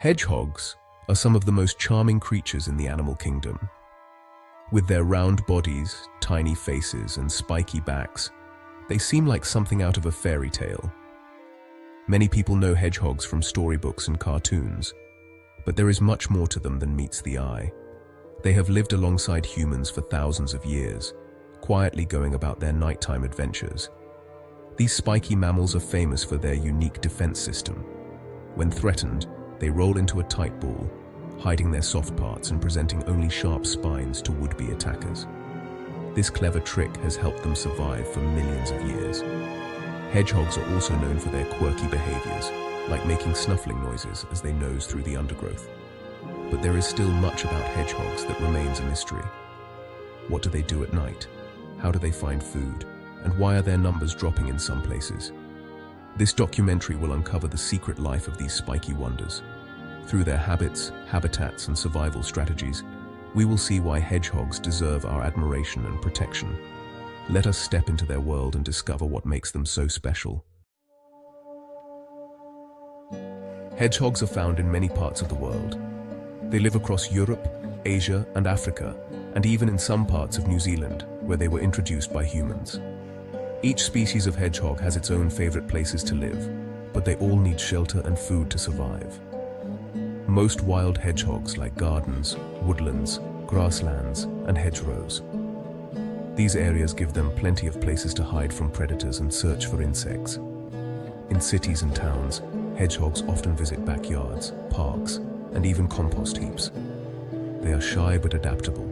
Hedgehogs are some of the most charming creatures in the animal kingdom. With their round bodies, tiny faces, and spiky backs, they seem like something out of a fairy tale. Many people know hedgehogs from storybooks and cartoons, but there is much more to them than meets the eye. They have lived alongside humans for thousands of years, quietly going about their nighttime adventures. These spiky mammals are famous for their unique defense system. When threatened, they roll into a tight ball, hiding their soft parts and presenting only sharp spines to would-be attackers. This clever trick has helped them survive for millions of years. Hedgehogs are also known for their quirky behaviors, like making snuffling noises as they nose through the undergrowth. But there is still much about hedgehogs that remains a mystery. What do they do at night? How do they find food? And why are their numbers dropping in some places? This documentary will uncover the secret life of these spiky wonders. Through their habits, habitats, and survival strategies, we will see why hedgehogs deserve our admiration and protection. Let us step into their world and discover what makes them so special. Hedgehogs are found in many parts of the world. They live across Europe, Asia, and Africa, and even in some parts of New Zealand, where they were introduced by humans. Each species of hedgehog has its own favorite places to live, but they all need shelter and food to survive. Most wild hedgehogs like gardens, woodlands, grasslands, and hedgerows. These areas give them plenty of places to hide from predators and search for insects. In cities and towns, hedgehogs often visit backyards, parks, and even compost heaps. They are shy but adaptable,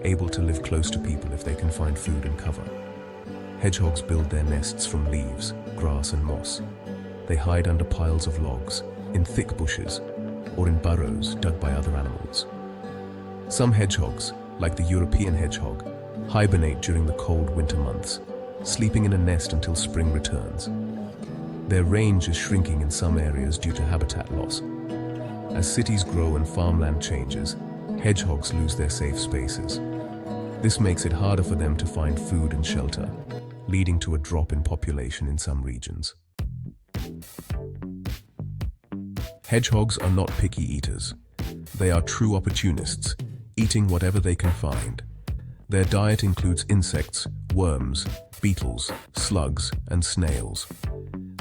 able to live close to people if they can find food and cover. Hedgehogs build their nests from leaves, grass, and moss. They hide under piles of logs, in thick bushes, or in burrows dug by other animals. Some hedgehogs, like the European hedgehog, hibernate during the cold winter months, sleeping in a nest until spring returns. Their range is shrinking in some areas due to habitat loss. As cities grow and farmland changes, hedgehogs lose their safe spaces. This makes it harder for them to find food and shelter, leading to a drop in population in some regions. Hedgehogs are not picky eaters. They are true opportunists, eating whatever they can find. Their diet includes insects, worms, beetles, slugs, and snails.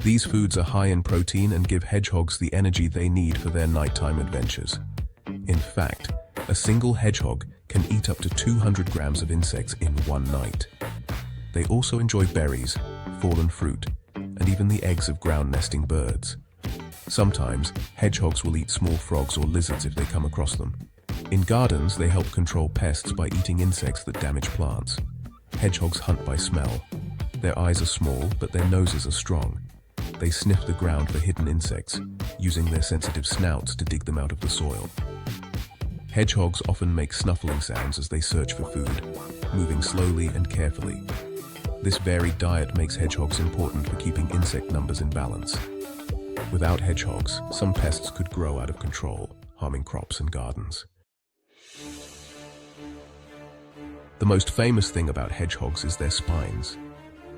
These foods are high in protein and give hedgehogs the energy they need for their nighttime adventures. In fact, a single hedgehog can eat up to 200 grams of insects in one night. They also enjoy berries, fallen fruit, and even the eggs of ground-nesting birds. Sometimes, hedgehogs will eat small frogs or lizards if they come across them. In gardens, they help control pests by eating insects that damage plants. Hedgehogs hunt by smell. Their eyes are small, but their noses are strong. They sniff the ground for hidden insects, using their sensitive snouts to dig them out of the soil. Hedgehogs often make snuffling sounds as they search for food, moving slowly and carefully. This varied diet makes hedgehogs important for keeping insect numbers in balance. Without hedgehogs, some pests could grow out of control, harming crops and gardens. The most famous thing about hedgehogs is their spines.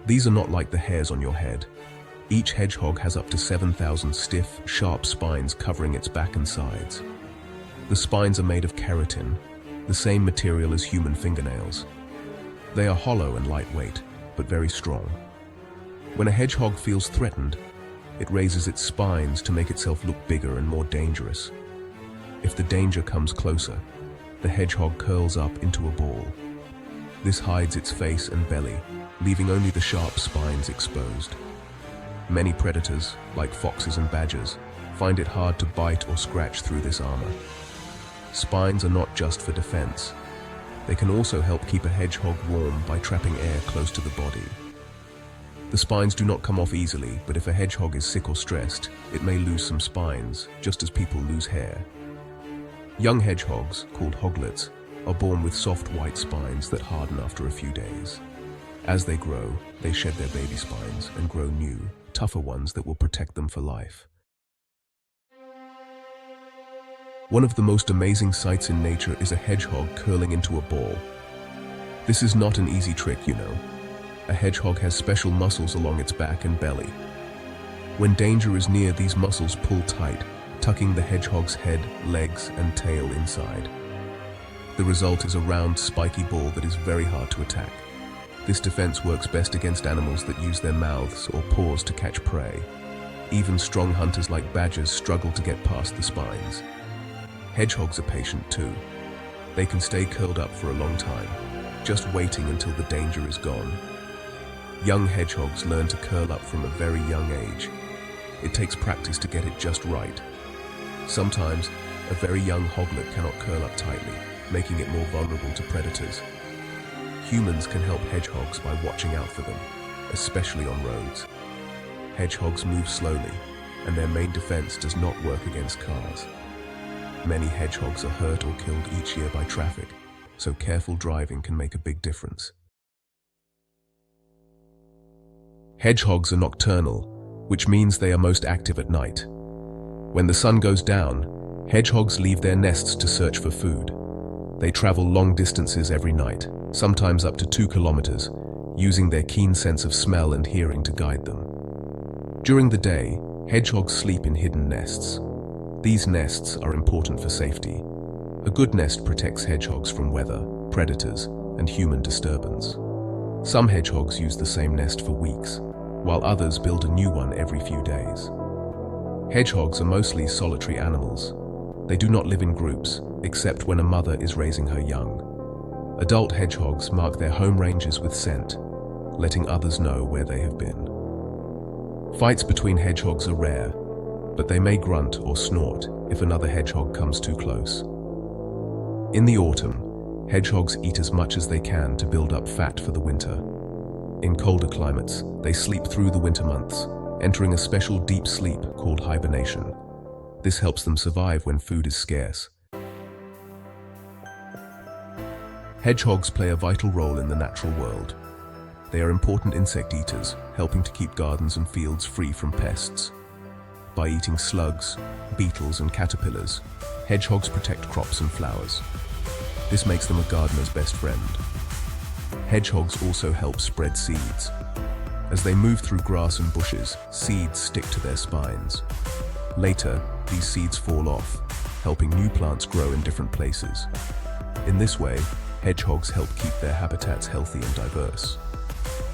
These are not like the hairs on your head. Each hedgehog has up to 7,000 stiff, sharp spines covering its back and sides. The spines are made of keratin, the same material as human fingernails. They are hollow and lightweight, but very strong. When a hedgehog feels threatened, it raises its spines to make itself look bigger and more dangerous. If the danger comes closer, the hedgehog curls up into a ball. This hides its face and belly, leaving only the sharp spines exposed. Many predators, like foxes and badgers, find it hard to bite or scratch through this armor. Spines are not just for defense. They can also help keep a hedgehog warm by trapping air close to the body. The spines do not come off easily, but if a hedgehog is sick or stressed, it may lose some spines, just as people lose hair. Young hedgehogs, called hoglets, are born with soft white spines that harden after a few days. As they grow, they shed their baby spines and grow new, tougher ones that will protect them for life. One of the most amazing sights in nature is a hedgehog curling into a ball. This is not an easy trick, you know. A hedgehog has special muscles along its back and belly. When danger is near, these muscles pull tight, tucking the hedgehog's head, legs, and tail inside. The result is a round, spiky ball that is very hard to attack. This defense works best against animals that use their mouths or paws to catch prey. Even strong hunters like badgers struggle to get past the spines. Hedgehogs are patient too. They can stay curled up for a long time, just waiting until the danger is gone. Young hedgehogs learn to curl up from a very young age. It takes practice to get it just right. Sometimes, a very young hoglet cannot curl up tightly, making it more vulnerable to predators. Humans can help hedgehogs by watching out for them, especially on roads. Hedgehogs move slowly, and their main defense does not work against cars. Many hedgehogs are hurt or killed each year by traffic, so careful driving can make a big difference. Hedgehogs are nocturnal, which means they are most active at night. When the sun goes down, hedgehogs leave their nests to search for food. They travel long distances every night, sometimes up to 2 kilometers, using their keen sense of smell and hearing to guide them. During the day, hedgehogs sleep in hidden nests. These nests are important for safety. A good nest protects hedgehogs from weather, predators, and human disturbance. Some hedgehogs use the same nest for weeks, while others build a new one every few days. Hedgehogs are mostly solitary animals. They do not live in groups, except when a mother is raising her young. Adult hedgehogs mark their home ranges with scent, letting others know where they have been. Fights between hedgehogs are rare, but they may grunt or snort if another hedgehog comes too close. In the autumn, hedgehogs eat as much as they can to build up fat for the winter. In colder climates, they sleep through the winter months, entering a special deep sleep called hibernation. This helps them survive when food is scarce. Hedgehogs play a vital role in the natural world. They are important insect eaters, helping to keep gardens and fields free from pests. By eating slugs, beetles, and caterpillars, hedgehogs protect crops and flowers. This makes them a gardener's best friend. Hedgehogs also help spread seeds. As they move through grass and bushes, seeds stick to their spines. Later, these seeds fall off, helping new plants grow in different places. In this way, hedgehogs help keep their habitats healthy and diverse.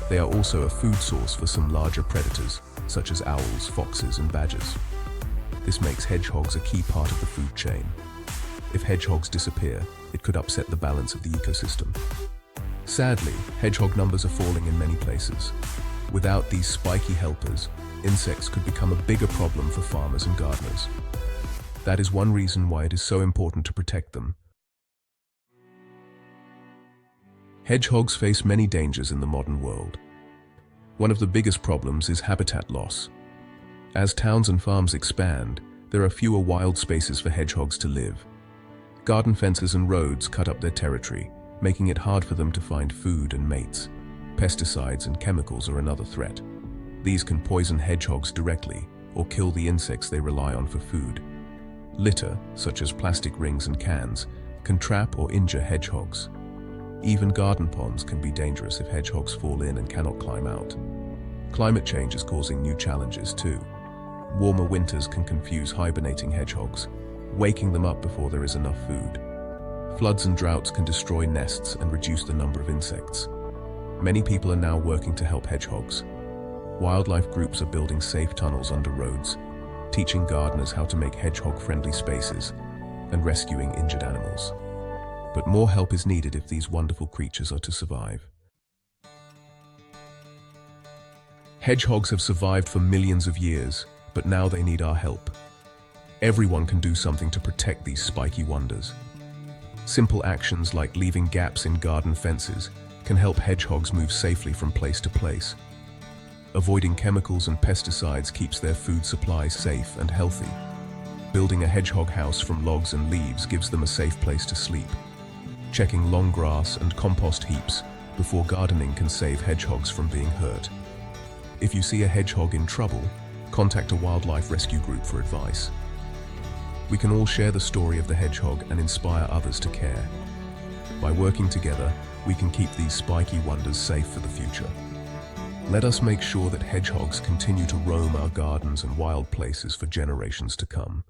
They are also a food source for some larger predators, such as owls, foxes, and badgers. This makes hedgehogs a key part of the food chain. If hedgehogs disappear, it could upset the balance of the ecosystem. Sadly, hedgehog numbers are falling in many places. Without these spiky helpers, insects could become a bigger problem for farmers and gardeners. That is one reason why it is so important to protect them. Hedgehogs face many dangers in the modern world. One of the biggest problems is habitat loss. As towns and farms expand, there are fewer wild spaces for hedgehogs to live. Garden fences and roads cut up their territory, making it hard for them to find food and mates. Pesticides and chemicals are another threat. These can poison hedgehogs directly or kill the insects they rely on for food. Litter, such as plastic rings and cans, can trap or injure hedgehogs. Even garden ponds can be dangerous if hedgehogs fall in and cannot climb out. Climate change is causing new challenges too. Warmer winters can confuse hibernating hedgehogs, waking them up before there is enough food. Floods and droughts can destroy nests and reduce the number of insects. Many people are now working to help hedgehogs. Wildlife groups are building safe tunnels under roads, teaching gardeners how to make hedgehog-friendly spaces, and rescuing injured animals. But more help is needed if these wonderful creatures are to survive. Hedgehogs have survived for millions of years, but now they need our help. Everyone can do something to protect these spiky wonders. Simple actions like leaving gaps in garden fences can help hedgehogs move safely from place to place. Avoiding chemicals and pesticides keeps their food supply safe and healthy. Building a hedgehog house from logs and leaves gives them a safe place to sleep. Checking long grass and compost heaps before gardening can save hedgehogs from being hurt. If you see a hedgehog in trouble, contact a wildlife rescue group for advice. We can all share the story of the hedgehog and inspire others to care. By working together, we can keep these spiky wonders safe for the future. Let us make sure that hedgehogs continue to roam our gardens and wild places for generations to come.